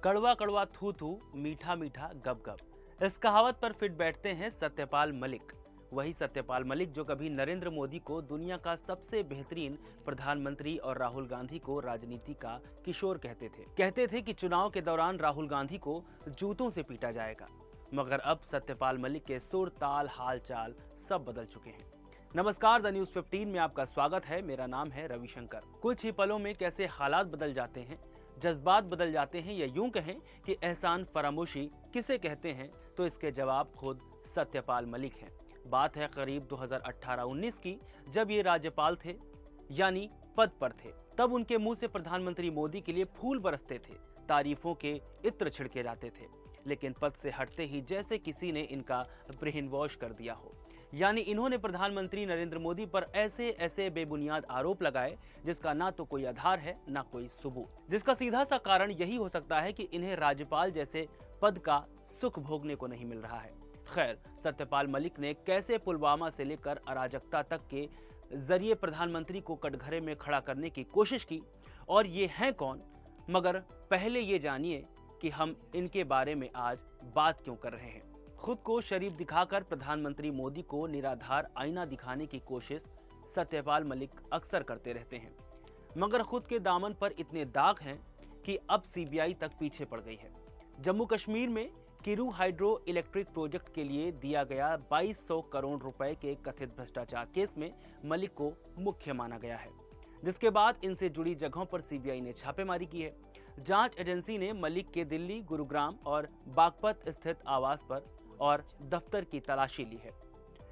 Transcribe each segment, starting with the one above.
कड़वा कड़वा थू थू, मीठा मीठा गप गप। इस कहावत पर फिट बैठते हैं सत्यपाल मलिक। वही सत्यपाल मलिक जो कभी नरेंद्र मोदी को दुनिया का सबसे बेहतरीन प्रधानमंत्री और राहुल गांधी को राजनीति का किशोर कहते थे कि चुनाव के दौरान राहुल गांधी को जूतों से पीटा जाएगा। मगर अब सत्यपाल मलिक के सुर, ताल, हाल चाल सब बदल चुके हैं। नमस्कार, द न्यूज़ 15 में आपका स्वागत है। मेरा नाम है रविशंकर। कुछ ही पलों में कैसे हालात बदल जाते हैं, जज्बात बदल जाते हैं, या यूं कहें कि एहसान फरामोशी किसे कहते हैं, तो इसके जवाब खुद सत्यपाल मलिक हैं। बात है करीब 2018-19 की, जब ये राज्यपाल थे, यानी पद पर थे। तब उनके मुंह से प्रधानमंत्री मोदी के लिए फूल बरसते थे, तारीफों के इत्र छिड़के जाते थे। लेकिन पद से हटते ही जैसे किसी ने इनका ब्रेन वॉश कर दिया हो, यानी इन्होंने प्रधानमंत्री नरेंद्र मोदी पर ऐसे ऐसे बेबुनियाद आरोप लगाए जिसका ना तो कोई आधार है ना कोई सबूत, जिसका सीधा सा कारण यही हो सकता है कि इन्हें राज्यपाल जैसे पद का सुख भोगने को नहीं मिल रहा है। खैर, सत्यपाल मलिक ने कैसे पुलवामा से लेकर अराजकता तक के जरिए प्रधानमंत्री को कटघरे में खड़ा करने की कोशिश की, और ये हैं कौन? मगर पहले ये जानिए कि हम इनके बारे में आज बात क्यों कर रहे हैं। खुद को शरीफ दिखाकर प्रधानमंत्री मोदी को निराधार आईना दिखाने की कोशिश सत्यपाल मलिक अक्सर करते रहते हैं, मगर खुद के दामन पर इतने दाग हैं कि अब सीबीआई तक पीछे पड़ गई है। जम्मू कश्मीर में किरू हाइड्रो इलेक्ट्रिक प्रोजेक्ट के लिए दिया गया 2200 करोड़ रुपए के कथित भ्रष्टाचार केस में मलिक को मुख्य माना गया है, जिसके बाद इनसे जुड़ी जगहों पर सीबीआई ने छापेमारी की है। जांच एजेंसी ने मलिक के दिल्ली, गुरुग्राम और बागपत स्थित आवास पर और दफ्तर की तलाशी ली है।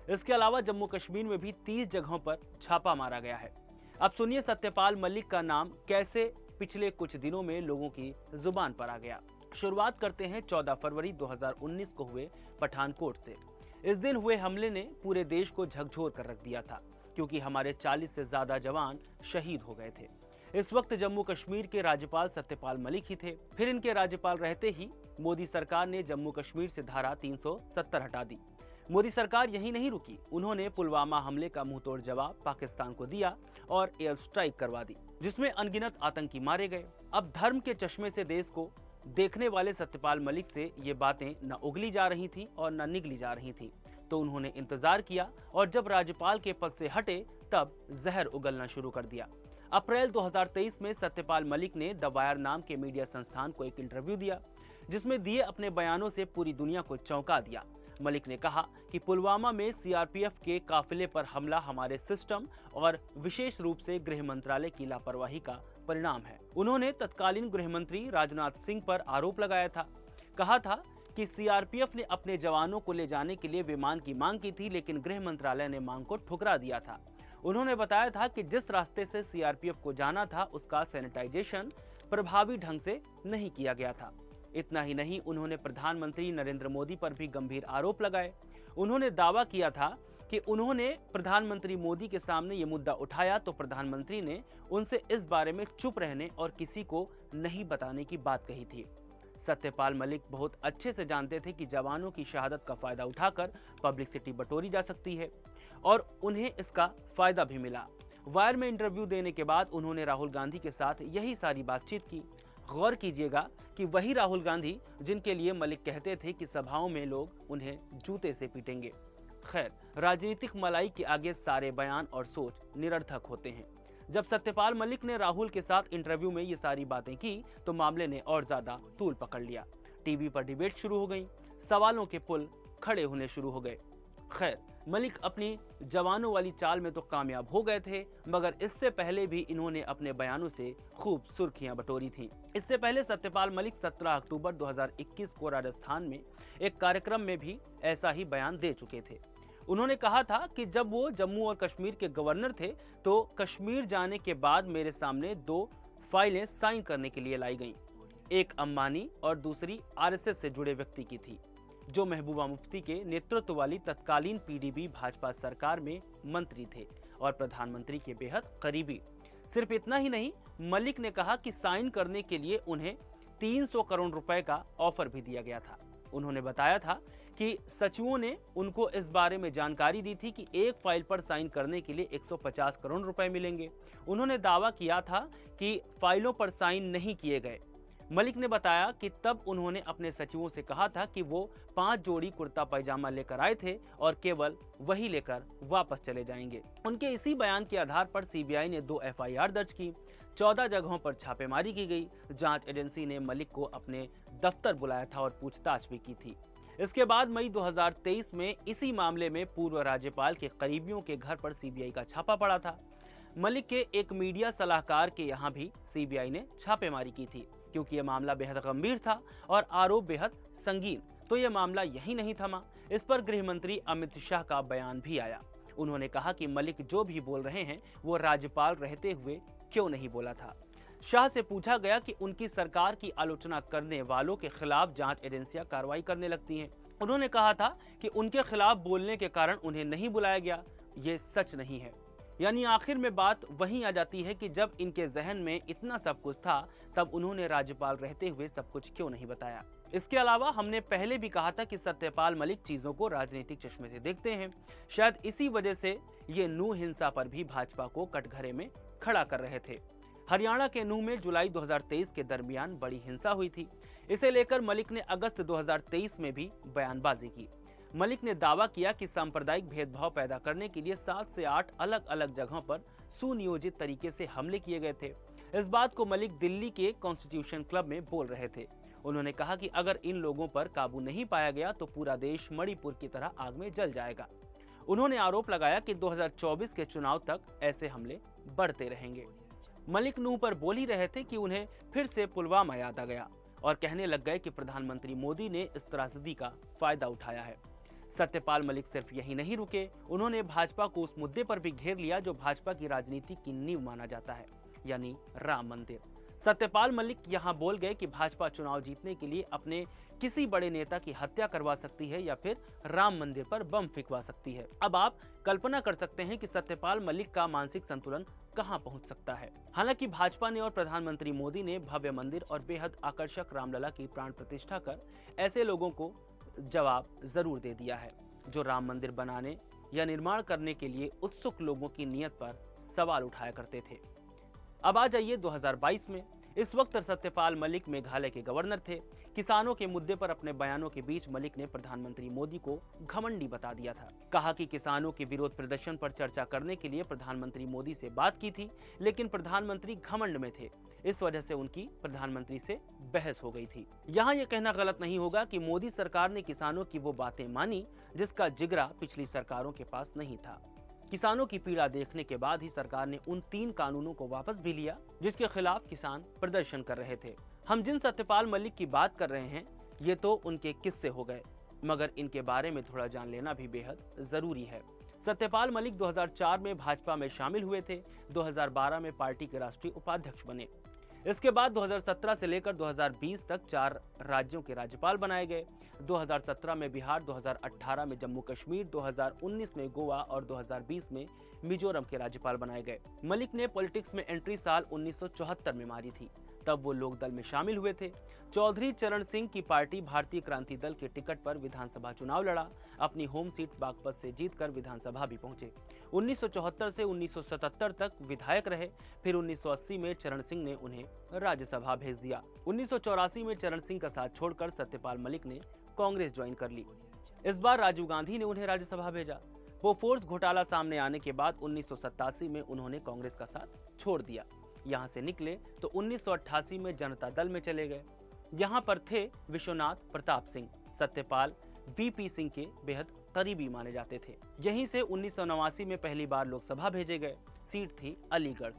इसके अलावा जम्मू कश्मीर में भी 30 जगहों पर छापा मारा गया है। अब सुनिए सत्यपाल मलिक का नाम कैसे पिछले कुछ दिनों में लोगों की जुबान पर आ गया। शुरुआत करते हैं 14 फरवरी 2019 को हुए पठानकोट से। इस दिन हुए हमले ने पूरे देश को झकझोर कर रख दिया था, क्योंकि हमारे 40 से ज्यादा जवान शहीद हो गए थे। इस वक्त जम्मू कश्मीर के राज्यपाल सत्यपाल मलिक ही थे। फिर इनके राज्यपाल रहते ही मोदी सरकार ने जम्मू कश्मीर से धारा 370 हटा दी। मोदी सरकार यहीं नहीं रुकी, उन्होंने पुलवामा हमले का मुंहतोड़ जवाब पाकिस्तान को दिया और एयर स्ट्राइक करवा दी, जिसमें अनगिनत आतंकी मारे गए। अब धर्म के चश्मे से देश को देखने वाले सत्यपाल मलिक से ये बातें न उगली जा रही थी और न निगली जा रही थी, तो उन्होंने इंतजार किया और जब राज्यपाल के पद से हटे तब जहर उगलना शुरू कर दिया। अप्रैल 2023 में सत्यपाल मलिक ने द वायर नाम के मीडिया संस्थान को एक इंटरव्यू दिया, जिसमें दिए अपने बयानों से पूरी दुनिया को चौंका दिया। मलिक ने कहा कि पुलवामा में सीआरपीएफ के काफिले पर हमला हमारे सिस्टम और विशेष रूप से गृह मंत्रालय की लापरवाही का परिणाम है। उन्होंने तत्कालीन गृह मंत्री राजनाथ सिंह पर आरोप लगाया था, कहा था कि सीआरपीएफ ने अपने जवानों को ले जाने के लिए विमान की मांग की थी, लेकिन गृह मंत्रालय ने मांग को ठुकरा दिया था। उन्होंने बताया था कि जिस रास्ते से सीआरपीएफ को जाना था उसका सैनिटाइजेशन प्रभावी ढंग से नहीं किया गया था। इतना ही नहीं, उन्होंने प्रधानमंत्री नरेंद्र मोदी पर भी गंभीर आरोप लगाए। उन्होंने दावा किया था कि उन्होंने प्रधानमंत्री मोदी के सामने ये मुद्दा उठाया तो प्रधानमंत्री ने उनसे इस बारे में चुप रहने और किसी को नहीं बताने की बात कही थी। सत्यपाल मलिक बहुत अच्छे से जानते थे कि जवानों की शहादत का फायदा उठाकर पब्लिसिटी बटोरी जा सकती है, और उन्हें इसका फायदा भी मिला। वायर में इंटरव्यू देने के बाद उन्होंने राहुल गांधी के साथ यही सारी बातचीत की। गौर कीजिएगा कि वही राहुल गांधी जिनके लिए मलिक कहते थे कि सभाओं में लोग उन्हें जूते से पीटेंगे। खैर, राजनीतिक मलाई के आगे सारे बयान और सोच निरर्थक होते हैं। जब सत्यपाल मलिक ने राहुल के साथ इंटरव्यू में ये सारी बातें की तो मामले ने और ज्यादा तूल पकड़ लिया। टीवी पर डिबेट शुरू हो गई, सवालों के पुल खड़े होने शुरू हो गए। खैर, मलिक अपनी जवानों वाली चाल में तो कामयाब हो गए थे, मगर इससे पहले भी इन्होंने अपने बयानों से खूब सुर्खियां बटोरी थीं। इससे पहले सत्यपाल मलिक 17 अक्टूबर 2021 को राजस्थान में एक कार्यक्रम में भी ऐसा ही बयान दे चुके थे। उन्होंने कहा था कि जब वो जम्मू और कश्मीर के गवर्नर थे तो कश्मीर जाने के बाद मेरे सामने 2 फाइलें साइन करने के लिए लाई गईं। एक अंबानी और दूसरी आरएसएस से जुड़े व्यक्ति की थी, जो महबूबा मुफ्ती के नेतृत्व वाली तत्कालीन पीडीपी भाजपा सरकार में मंत्री थे और प्रधानमंत्री के बेहद करीबी। सिर्फ इतना ही नहीं, मलिक ने कहा कि साइन करने के लिए उन्हें 300 करोड़ रुपए का ऑफर भी दिया गया था। उन्होंने बताया था कि सचिवों ने उनको इस बारे में जानकारी दी थी कि एक फाइल पर साइन करने के लिए 150 करोड़ रुपए मिलेंगे। उन्होंने दावा किया था कि फाइलों पर साइन नहीं किए गए। मलिक ने बताया कि तब उन्होंने अपने सचिवों से कहा था कि वो 5 जोड़ी कुर्ता पैजामा लेकर आए थे और केवल वही लेकर वापस चले जाएंगे। उनके इसी बयान के आधार पर सीबीआई ने 2 एफआईआर दर्ज की, 14 जगहों पर छापेमारी की गई। जांच एजेंसी ने मलिक को अपने दफ्तर बुलाया था और पूछताछ भी की थी। इसके बाद मई 2023 में इसी मामले में पूर्व राज्यपाल के करीबियों के घर पर सीबीआई का छापा पड़ा था। मलिक के एक मीडिया सलाहकार के यहाँ भी सीबीआई ने छापेमारी की थी। क्योंकि यह मामला बेहद गंभीर था और आरोप बेहद संगीन, तो यह मामला यही नहीं थमा। इस पर गृह मंत्री अमित शाह का बयान भी आया। उन्होंने कहा कि मलिक जो भी बोल रहे हैं वो राज्यपाल रहते हुए क्यों नहीं बोला था। शाह से पूछा गया कि उनकी सरकार की आलोचना करने वालों के खिलाफ जांच एजेंसियां कार्रवाई करने लगती हैं। उन्होंने कहा था कि उनके खिलाफ बोलने के कारण उन्हें नहीं बुलाया गया। ये सच नहीं है। यानी आखिर में बात वहीं आ जाती है कि जब इनके जहन में इतना सब कुछ था तब उन्होंने राज्यपाल रहते हुए सब कुछ क्यों नहीं बताया। इसके अलावा हमने पहले भी कहा था कि सत्यपाल मलिक चीजों को राजनीतिक चश्मे से देखते हैं। शायद इसी वजह से ये नूह हिंसा पर भी भाजपा को कटघरे में खड़ा कर रहे थे। हरियाणा के नूह में जुलाई 2023 के दरमियान बड़ी हिंसा हुई थी। इसे लेकर मलिक ने अगस्त 2023 में भी बयानबाजी की। मलिक ने दावा किया कि सांप्रदायिक भेदभाव पैदा करने के लिए 7 से 8 अलग अलग जगहों पर सुनियोजित तरीके से हमले किए गए थे। इस बात को मलिक दिल्ली के कॉन्स्टिट्यूशन क्लब में बोल रहे थे। उन्होंने कहा कि अगर इन लोगों पर काबू नहीं पाया गया तो पूरा देश मणिपुर की तरह आग में जल जाएगा। उन्होंने आरोप लगाया कि 2024 के चुनाव तक ऐसे हमले बढ़ते रहेंगे। मलिक नूह पर बोल ही रहे थे कि उन्हें फिर से पुलवामा याद आ गया और कहने लग गए कि प्रधानमंत्री मोदी ने इस त्रासदी का फायदा उठाया है। सत्यपाल मलिक सिर्फ यही नहीं रुके, उन्होंने भाजपा को उस मुद्दे पर भी घेर लिया जो भाजपा की राजनीति की नींव माना जाता है, यानी राम मंदिर। सत्यपाल मलिक यहां बोल गए कि भाजपा चुनाव जीतने के लिए अपने किसी बड़े नेता की हत्या करवा सकती है या फिर राम मंदिर पर बम फेंकवा सकती है। अब आप कल्पना कर सकते हैं कि सत्यपाल मलिक का मानसिक संतुलन कहां पहुंच सकता है। हालांकि भाजपा ने और प्रधानमंत्री मोदी ने भव्य मंदिर और बेहद आकर्षक रामलला की प्राण प्रतिष्ठा कर ऐसे लोगों को जवाब जरूर दे दिया है जो राम मंदिर बनाने या निर्माण करने के लिए उत्सुक लोगों की नीयत पर सवाल उठाया करते थे। अब आ जाइए 2022 में। इस वक्त सत्यपाल मलिक मेघालय के गवर्नर थे। किसानों के मुद्दे पर अपने बयानों के बीच मलिक ने प्रधानमंत्री मोदी को घमंडी बता दिया था। कहा कि किसानों के विरोध प्रदर्शन पर चर्चा करने के लिए प्रधानमंत्री मोदी से बात की थी, लेकिन प्रधानमंत्री घमंड में थे। इस वजह से उनकी प्रधानमंत्री से बहस हो गई थी। यहाँ यह कहना गलत नहीं होगा कि मोदी सरकार ने किसानों की वो बातें मानी जिसका जिगरा पिछली सरकारों के पास नहीं था। किसानों की पीड़ा देखने के बाद ही सरकार ने उन 3 कानूनों को वापस भी लिया जिसके खिलाफ किसान प्रदर्शन कर रहे थे। हम जिन सत्यपाल मलिक की बात कर रहे हैं ये तो उनके किस्से हो गए, मगर इनके बारे में थोड़ा जान लेना भी बेहद जरूरी है। सत्यपाल मलिक 2004 में भाजपा में शामिल हुए थे। 2012 में पार्टी के राष्ट्रीय उपाध्यक्ष बने। इसके बाद 2017 से लेकर 2020 तक 4 राज्यों के राज्यपाल बनाए गए। 2017 में बिहार, 2018 में जम्मू कश्मीर, 2019 में गोवा और 2020 में मिजोरम के राज्यपाल बनाए गए। मलिक ने पॉलिटिक्स में एंट्री साल 1974 में मारी थी। तब वो लोक दल में शामिल हुए थे। चौधरी चरण सिंह की पार्टी भारतीय क्रांति दल के टिकट पर विधानसभा चुनाव लड़ा। अपनी होम सीट बागपत से जीतकर विधानसभा भी पहुंचे। 1974 से 1977 तक विधायक रहे। फिर 1980 में चरण सिंह ने उन्हें राज्यसभा भेज दिया। 1984 में चरण सिंह का साथ छोड़कर सत्यपाल मलिक ने कांग्रेस ज्वाइन कर ली। इस बार राजीव गांधी ने उन्हें राज्यसभा भेजा। बोफोर्स घोटाला सामने आने के बाद 1987 में उन्होंने कांग्रेस का साथ छोड़ दिया। यहाँ से निकले तो 1988 में जनता दल में चले गए। यहाँ पर थे विश्वनाथ प्रताप सिंह। सत्यपाल वीपी सिंह के बेहद करीबी माने जाते थे। यहीं से 1989 में पहली बार लोकसभा भेजे गए। सीट थी अलीगढ़।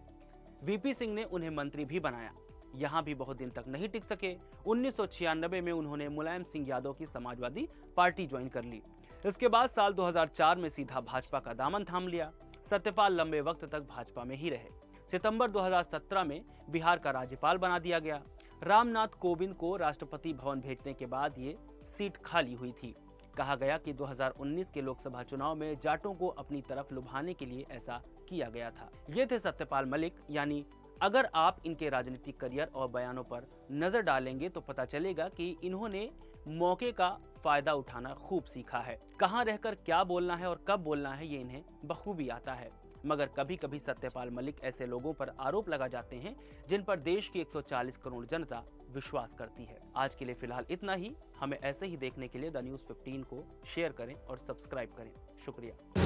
वीपी सिंह ने उन्हें मंत्री भी बनाया। यहाँ भी बहुत दिन तक नहीं टिक सके। 1996 में उन्होंने मुलायम सिंह यादव की समाजवादी पार्टी ज्वाइन कर ली। इसके बाद साल 2004 में सीधा भाजपा का दामन थाम लिया। सत्यपाल लंबे वक्त तक भाजपा में ही रहे। सितंबर 2017 में बिहार का राज्यपाल बना दिया गया। रामनाथ कोविंद को राष्ट्रपति भवन भेजने के बाद ये सीट खाली हुई थी। कहा गया कि 2019 के लोकसभा चुनाव में जाटों को अपनी तरफ लुभाने के लिए ऐसा किया गया था। ये थे सत्यपाल मलिक। यानी अगर आप इनके राजनीतिक करियर और बयानों पर नजर डालेंगे तो पता चलेगा कि इन्होंने मौके का फायदा उठाना खूब सीखा है। कहां रहकर क्या बोलना है और कब बोलना है ये इन्हें बखूबी आता है। मगर कभी कभी सत्यपाल मलिक ऐसे लोगों पर आरोप लगा जाते हैं जिन पर देश की 140 करोड़ जनता विश्वास करती है। आज के लिए फिलहाल इतना ही। हमें ऐसे ही देखने के लिए द न्यूज़ 15 को शेयर करें और सब्सक्राइब करें। शुक्रिया।